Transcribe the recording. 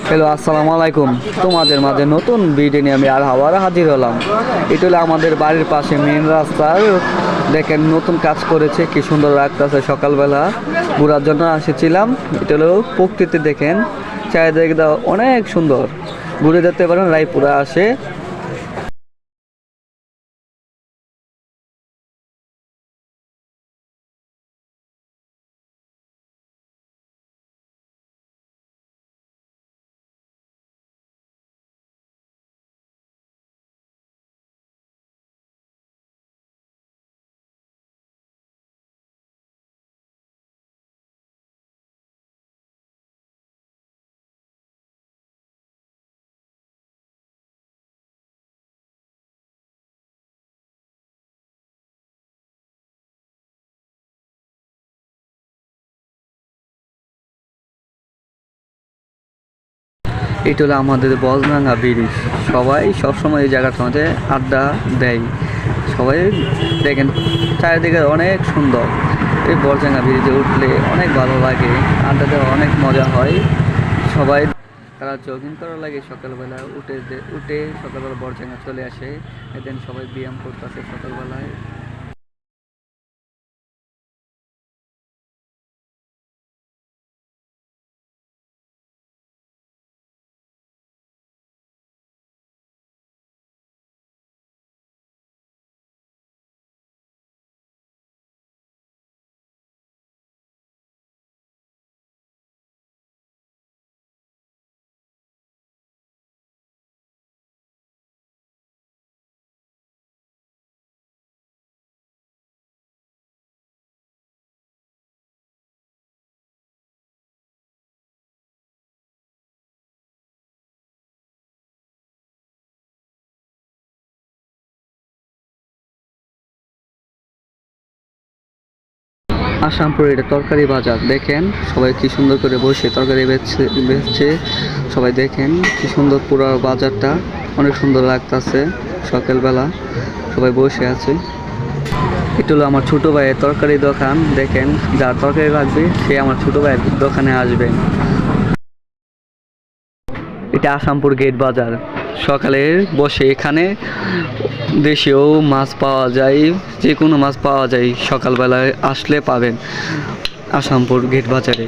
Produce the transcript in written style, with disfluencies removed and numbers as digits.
Hello, আসসালামু আলাইকুম। তোমাদের মাঝে নতুন ভিডিও নিয়ে আমি আবার হাজির হলাম। এটা হলো আমাদের বাড়ির পাশে মেন রাস্তার, দেখেন নতুন কাজ করেছে, কি সুন্দর লাগতেছে। সকালবেলা ঘোরার জন্য এসেছিলাম। এটা হলো প্রকৃতি, দেখেন চারিদিকে অনেক সুন্দর। ঘুরে যেতে পারেন রায়পুরা আসে। এটা হলো আমাদের বজরাঙ্গা ব্রিজ। সবাই সবসময় এই জায়গাটার মধ্যে আড্ডা দেয়। সবাই দেখেন চারিদিকে অনেক সুন্দর। এই বজরাঙ্গা ব্রিজে উঠলে অনেক ভালো লাগে, আড্ডা দেওয়া অনেক মজা হয়। সবাই তারা জগিং করার লাগে সকালবেলা উঠে সকালবেলা বজরাঙ্গা চলে আসে। এদিন সবাই ব্যায়াম করতেছে সকালবেলায়। আসামপুর এটা তরকারি বাজার, দেখেন সবাই কি সুন্দর করে বসে তরকারি বেচছে। সবাই দেখেন কি সুন্দর পুরো বাজারটা, অনেক সুন্দর লাগতেছে। সকালবেলা সবাই বসে আছে। এটা হলো আমার ছোটো ভাইয়ের তরকারি দোকান, দেখেন যার তরকারি লাগবে সে আমার ছোটো ভাইয়ের দোকানে আসবেন। এটা আসামপুর গেট বাজার। সকালে বসে এখানে দেশীয় মাছ পাওয়া যায়, যে কোনো মাছ পাওয়া যায়। সকালবেলায় আসলে পাবেন আসামপুর গেট বাজারে।